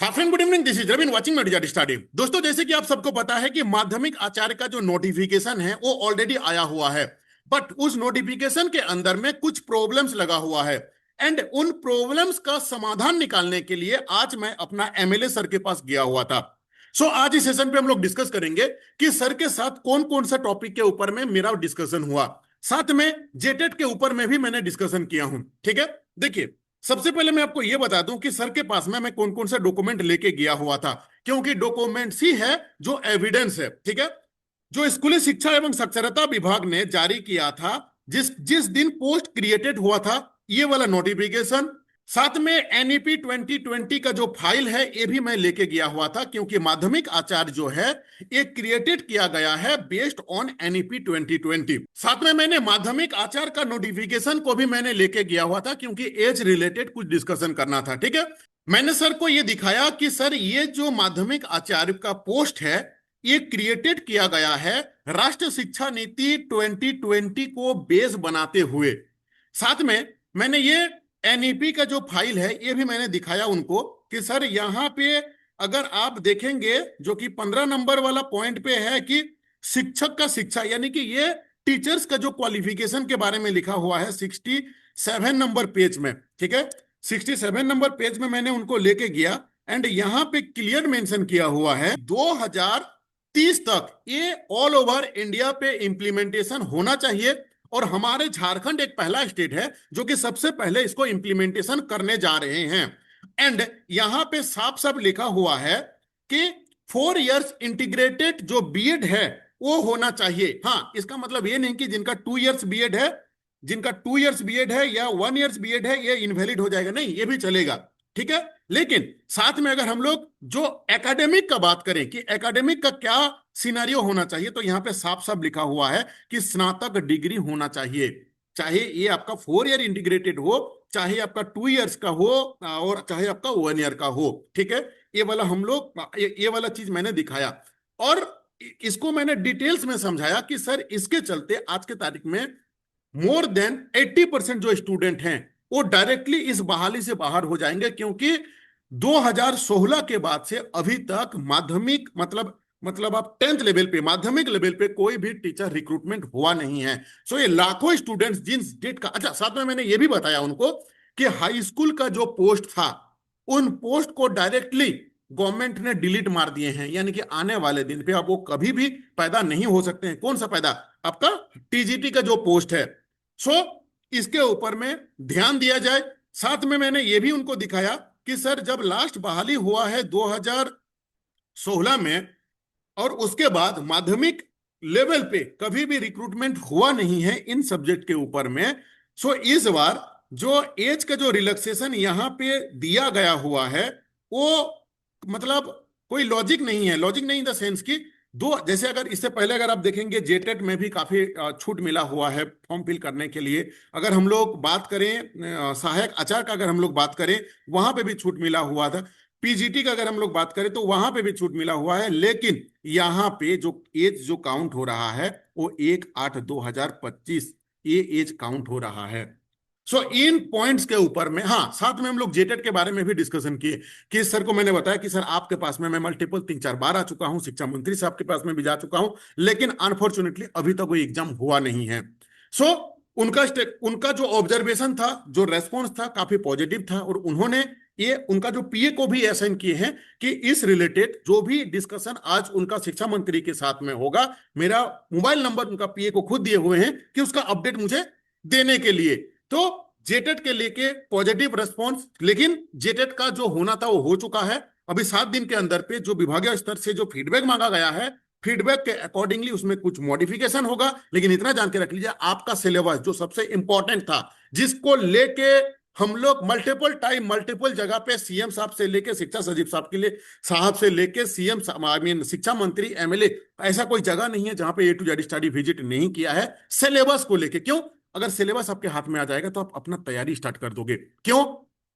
Hi friend, good evening. This is Ravin watching media study. दोस्तों, जैसे कि आप सबको पता है कि माध्यमिक आचार्य का जो नोटिफिकेशन है वो ऑलरेडी आया हुआ है। बट उस नोटिफिकेशन के अंदर में कुछ प्रॉब्लम्स लगा हुआ है। एंड उन प्रॉब्लम्स का समाधान निकालने के लिए आज मैं अपना एमएलए सर के पास गया हुआ था। आज इस सेशन पे हम लोग डिस्कस करेंगे कि सर के साथ कौन कौन सा टॉपिक के ऊपर में मेरा डिस्कशन हुआ। साथ में जेटेट के ऊपर में भी मैंने डिस्कशन किया हूं। ठीक है, देखिए, सबसे पहले मैं आपको यह बता दूं कि सर के पास में मैं कौन कौन सा डॉक्यूमेंट लेके गया हुआ था, क्योंकि डॉक्यूमेंट्स ही है जो एविडेंस है। ठीक है, जो स्कूली शिक्षा एवं साक्षरता विभाग ने जारी किया था, जिस जिस दिन पोस्ट क्रिएटेड हुआ था, ये वाला नोटिफिकेशन, साथ में एनईपी 2020 का जो फाइल है ये भी मैं लेके गया हुआ था, क्योंकि माध्यमिक आचार्य जो है ये क्रिएटेड किया गया है बेस्ड ऑन एनईपी 2020। साथ में मैंने माध्यमिक आचार्य का नोटिफिकेशन को भी मैंने लेके गया हुआ था, क्योंकि एज रिलेटेड कुछ डिस्कशन करना था। ठीक है, मैंने सर को ये दिखाया कि सर ये जो माध्यमिक आचार्य का पोस्ट है ये क्रिएटेड किया गया है राष्ट्रीय शिक्षा नीति 2020 को बेस बनाते हुए। साथ में मैंने ये एनईपी का जो फाइल है ये भी मैंने दिखाया उनको कि सर यहाँ पे अगर आप देखेंगे जो कि 15 नंबर वाला पॉइंट पे है कि शिक्षक का शिक्षा, यानी कि ये टीचर्स का जो क्वालिफिकेशन के बारे में लिखा हुआ है 67 नंबर पेज में। ठीक है, 67 नंबर पेज में मैंने उनको लेके गया एंड यहाँ पे क्लियर मेंशन किया हुआ है 2030 तक ये ऑल ओवर इंडिया पे इंप्लीमेंटेशन होना चाहिए। और हमारे झारखंड एक पहला स्टेट है जो कि सबसे पहले इसको इंप्लीमेंटेशन करने जा रहे हैं। एंड यहां पे साफ साफ लिखा हुआ है कि 4 इयर्स इंटीग्रेटेड जो बीएड है वो होना चाहिए। हाँ, इसका मतलब ये नहीं कि जिनका 2 इयर्स बीएड है, जिनका 2 इयर्स बीएड है या 1 इयर्स बीएड है ये इनवैलिड हो जाएगा, नहीं, ये भी चलेगा। ठीक है, लेकिन साथ में अगर हम लोग जो एकेडमिक का बात करें कि एकेडमिक का क्या सिनेरियो होना चाहिए, तो यहां पे साफ साफ लिखा हुआ है कि स्नातक डिग्री होना चाहिए। चाहे ये आपका 4 ईयर इंटीग्रेटेड हो, चाहे आपका 2 इयर्स का हो, और चाहे आपका 1 ईयर का हो। ठीक है, ये वाला हम लोग ये वाला चीज मैंने दिखाया और इसको मैंने डिटेल्स में समझाया कि सर इसके चलते आज के तारीख में मोर देन 80% जो स्टूडेंट हैं वो डायरेक्टली इस बहाली से बाहर हो जाएंगे, क्योंकि 2016 के बाद से अभी तक माध्यमिक मतलब आप 10th लेवल पे, माध्यमिक लेवल पे कोई भी टीचर रिक्रूटमेंट हुआ नहीं है। ये लाखों स्टूडेंट्स जिन डेट का, अच्छा, साथ में मैंने ये भी बताया उनको कि हाई स्कूल का जो पोस्ट था उन पोस्ट को डायरेक्टली गवर्नमेंट ने डिलीट मार दिए हैं, यानी कि आने वाले दिन पे अब वो कभी भी पैदा नहीं हो सकते हैं। कौन सा पैदा? आपका टीजीटी का जो पोस्ट है। सो इसके ऊपर में ध्यान दिया जाए। साथ में मैंने ये भी उनको दिखाया कि सर जब लास्ट बहाली हुआ है 2016 में और उसके बाद माध्यमिक लेवल पे कभी भी रिक्रूटमेंट हुआ नहीं है इन सब्जेक्ट के ऊपर में। इस बार जो एज का जो रिलैक्सेशन यहां पे दिया गया हुआ है वो मतलब कोई लॉजिक नहीं है। लॉजिक नहीं इन द सेंस कि दो, जैसे अगर इससे पहले अगर आप देखेंगे जेटेट में भी काफी छूट मिला हुआ है फॉर्म फिल करने के लिए। अगर हम लोग बात करें सहायक आचार्य का, अगर हम लोग बात करें वहां पे भी छूट मिला हुआ था। पीजीटी का अगर हम लोग बात करें तो वहां पे भी छूट मिला हुआ है, लेकिन यहां पे जो एज जो काउंट हो रहा है वो 1/8/2025 ये एज काउंट हो रहा है। इन पॉइंट्स के ऊपर में, हाँ, साथ में हम लोग जेटेट के बारे में भी डिस्कशन किए कि सर को मैंने बताया कि सर आपके पास में मैं मल्टीपल 3-4 बार आ चुका हूं, शिक्षा मंत्री साहब के पास में भी जा चुका हूं, लेकिन अनफॉर्चुनेटली अभी तक कोई एग्जाम हुआ नहीं है। सो उनका जो ऑब्जर्वेशन था, जो रेस्पॉन्स था, काफी पॉजिटिव था और उन्होंने ये उनका जो पीए को भी असाइन किए हैं कि इस रिलेटेड जो भी डिस्कशन आज उनका शिक्षा मंत्री के साथ में होगा, मेरा मोबाइल नंबर उनका पीए को खुद दिए हुए हैं कि उसका अपडेट मुझे देने के लिए। तो जेटेट के लेके पॉजिटिव रेस्पॉन्स, लेकिन जेटेट का जो होना था वो हो चुका है। अभी 7 दिन के अंदर पे जो विभागीय स्तर से जो फीडबैक मांगा गया है, फीडबैक के अकॉर्डिंगली उसमें कुछ मॉडिफिकेशन होगा। लेकिन इतना जान के रख लीजिए, आपका सिलेबस जो सबसे इंपॉर्टेंट था, जिसको लेके हम लोग मल्टीपल टाइम मल्टीपल जगह पे सीएम साहब से लेके शिक्षा सचिव साहब के लिए साहब से लेके सीएम आई मीन शिक्षा मंत्री, एमएलए, ऐसा कोई जगह नहीं है जहां पे ए टू जेड स्टडी विजिट नहीं किया है सिलेबस को लेके। क्यों? अगर सिलेबस आपके हाथ में आ जाएगा तो आप अपना तैयारी स्टार्ट कर दोगे। क्यों?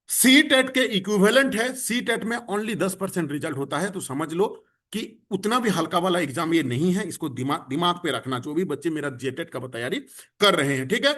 सी टेट के इक्विवेलेंट है, सी टेट में ओनली 10% रिजल्ट होता है, तो समझ लो कि उतना भी हल्का वाला एग्जाम ये नहीं है। इसको दिमाग पे रखना, जो भी बच्चे मेरा जेटेट का तैयारी कर रहे हैं। ठीक है,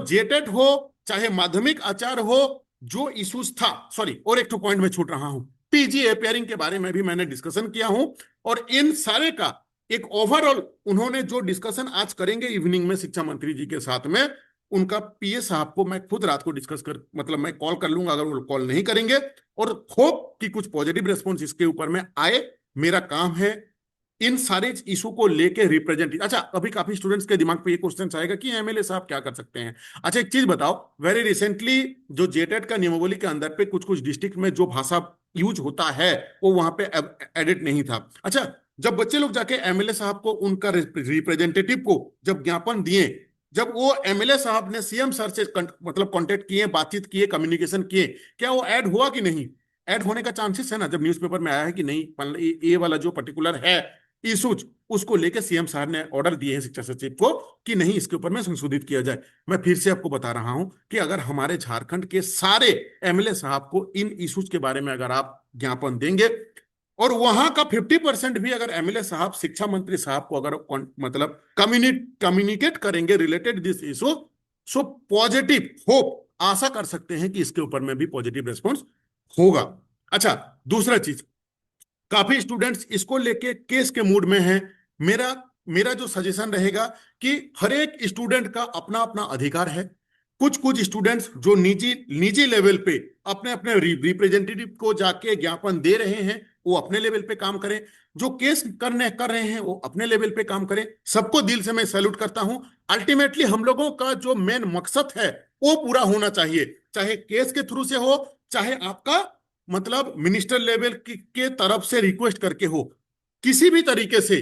जेटेट हो चाहे माध्यमिक आचार्य हो, जो इश्यूज था, सॉरी, और एक तो पॉइंट में छूट रहा हूं, पीजी अपेयरिंग के बारे में भी मैंने डिस्कशन किया हूं। और इन सारे का एक ओवरऑल उन्होंने जो डिस्कशन आज करेंगे इवनिंग में शिक्षा मंत्री जी के साथ में, उनका पीए साहब को मैं खुद रात को डिस्कस कर मतलब मैं कॉल कर लूंगा अगर वो कॉल नहीं करेंगे, और होप कि कुछ पॉजिटिव रेस्पॉन्स इसके ऊपर में आए। मेरा काम है इन सारे इशू को लेके रिप्रेजेंट। अच्छा, अभी काफी स्टूडेंट्स के दिमाग पे ये क्वेश्चन आएगा कि एमएलए साहब क्या कर सकते हैं। अच्छा, एक चीज बताओ, वेरी रिसेंटली जो जेटेट का नियमावली के अंदर पे कुछ कुछ डिस्ट्रिक्ट में जो भाषा यूज होता है वो वहां पे एडिट नहीं था। अच्छा, जब बच्चे लोग जाके एमएलए साहब को उनका रिप्रेजेंटेटिव को जब ज्ञापन दिए, जब वो एमएलए साहब ने सीएम सर से मतलब कांटेक्ट किए, बातचीत किए, कम्युनिकेशन किए, क्या वो ऐड हुआ कि नहीं? ऐड होने का चांसेस है ना, जब न्यूज़पेपर में आया है कि नहीं ये वाला जो पर्टिकुलर है इशूज, उसको लेकर सीएम साहब ने ऑर्डर दिए हैं शिक्षा सचिव को कि नहीं इसके ऊपर में संशोधित किया जाए। मैं फिर से आपको बता रहा हूं कि अगर हमारे झारखंड के सारे एमएलए साहब को इन इशूज के बारे में अगर आप ज्ञापन देंगे और वहां का 50% भी अगर एमएलए साहब शिक्षा मंत्री साहब को अगर मतलब कम्युनिकेट करेंगे related this issue, so positive hope आशा कर सकते हैं कि इसके ऊपर में भी पॉजिटिव रेस्पॉन्स होगा। अच्छा, दूसरा चीज, काफी स्टूडेंट्स इसको लेके केस के मूड में हैं। मेरा मेरा जो सजेशन रहेगा कि हर एक स्टूडेंट का अपना अपना अधिकार है। कुछ कुछ स्टूडेंट्स जो निजी निजी लेवल पे अपने अपने रिप्रेजेंटेटिव को जाके ज्ञापन दे रहे हैं, वो अपने लेवल पे काम करें। जो केस कर रहे हैं वो अपने लेवल पे काम करें। सबको दिल से मैं सैल्यूट करता हूं। अल्टीमेटली हम लोगों का जो मेन मकसद है वो पूरा होना चाहिए, चाहे केस के थ्रू से हो, चाहे आपका मतलब मिनिस्टर लेवल के तरफ से रिक्वेस्ट करके हो। किसी भी तरीके से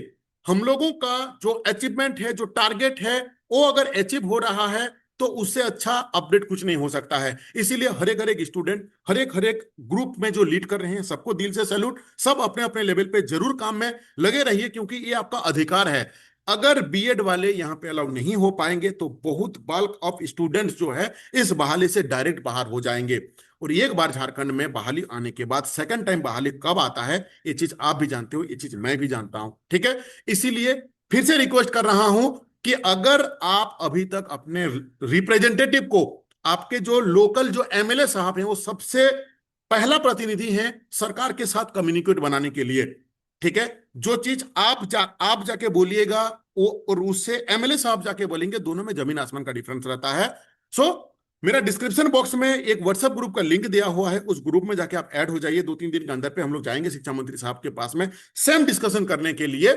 हम लोगों का जो अचीवमेंट है, जो टारगेट है, वो अगर अचीव हो रहा है तो उससे अच्छा अपडेट कुछ नहीं हो सकता है। इसीलिए हर एक स्टूडेंट, हर एक ग्रुप में जो लीड कर रहे हैं, सबको दिल से सैल्यूट। सब अपने अपने लेवल पे जरूर काम में लगे रहिए, क्योंकि ये आपका अधिकार है। अगर बीएड वाले यहाँ पे अलाउ नहीं हो पाएंगे तो बहुत बल्क ऑफ स्टूडेंट्स जो है इस बहाली से डायरेक्ट बाहर हो जाएंगे। और एक बार झारखंड में बहाली आने के बाद सेकंड टाइम बहाली कब आता है, ये चीज आप भी जानते हो, ये चीज मैं भी जानता हूं, ठीक है। इसीलिए फिर से रिक्वेस्ट कर रहा हूं कि अगर आप अभी तक अपने रिप्रेजेंटेटिव को, आपके जो लोकल जो एमएलए साहब हैं, वो सबसे पहला प्रतिनिधि हैं सरकार के साथ कम्युनिकेट बनाने के लिए, ठीक है। जो चीज आप जाके बोलिएगा वो और उससे एमएलए साहब जाके बोलेंगे, दोनों में जमीन आसमान का डिफरेंस रहता है। सो मेरा डिस्क्रिप्शन बॉक्स में एक व्हाट्सएप ग्रुप का लिंक दिया हुआ है, उस ग्रुप में जाके आप ऐड हो जाइए। 2-3 दिन के अंदर पे हम लोग जाएंगे शिक्षा मंत्री साहब के पास में सेम डिस्कशन करने के लिए।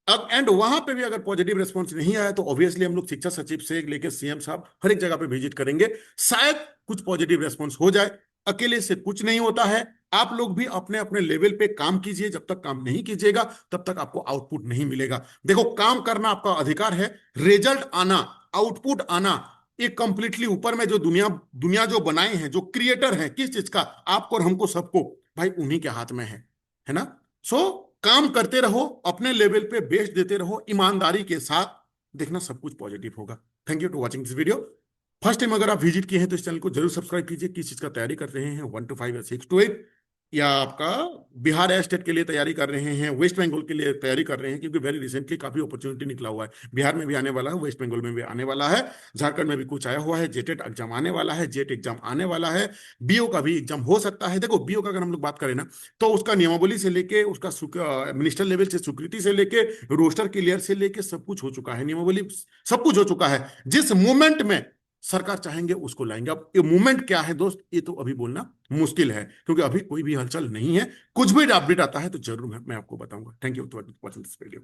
अब एंड वहां पे भी अगर पॉजिटिव रिस्पॉन्स नहीं आया तो ऑब्वियसली हम लोग शिक्षा सचिव से लेकर सीएम साहब हर एक जगह पे विजिट करेंगे, शायद कुछ पॉजिटिव रिस्पॉन्स हो जाए। अकेले से कुछ नहीं होता है। आप लोग भी अपने अपने लेवल पे काम कीजिए। जब तक काम नहीं कीजिएगा तब तक आपको आउटपुट नहीं मिलेगा। देखो, काम करना आपका अधिकार है, रिजल्ट आना, आउटपुट आना, ये कंप्लीटली ऊपर में जो दुनिया दुनिया जो बनाए हैं, जो क्रिएटर हैं किस चीज का, आपको और हमको सबको, भाई उन्हीं के हाथ में है ना। सो काम करते रहो, अपने लेवल पे बेस्ट देते रहो ईमानदारी के साथ, देखना सब कुछ पॉजिटिव होगा। Thank you to watching this video. First time अगर आप विजिट किए हैं तो इस चैनल को जरूर सब्सक्राइब कीजिए। किस चीज का तैयारी कर रहे हैं, 1 to 5 या 6 to 8, या आपका बिहार स्टेट के लिए तैयारी कर रहे हैं, वेस्ट बंगाल के लिए तैयारी कर रहे हैं, क्योंकि वेरी रिसेंटली काफी अपॉर्चुनिटी निकला हुआ है। बिहार में भी आने वाला है, वेस्ट बंगाल में भी आने वाला है, झारखंड में भी कुछ आया हुआ है। जेटेट एग्जाम आने वाला है, जेट एग्जाम आने वाला है, बीओ का भी एग्जाम हो सकता है। देखो, बीओ का अगर हम लोग बात करें ना, तो उसका नियमावली से लेके, उसका मिनिस्टर लेवल से स्वीकृति से लेके, रोस्टर क्लियर से लेके सब कुछ हो चुका है, नियमावली सब कुछ हो चुका है। जिस मूवमेंट में सरकार चाहेंगे उसको लाएंगे। अब ये मूवमेंट क्या है दोस्त, ये तो अभी बोलना मुश्किल है, क्योंकि अभी कोई भी हलचल नहीं है। कुछ भी अपडेट आता है तो जरूर मैं आपको बताऊंगा। Thank you for watching this video.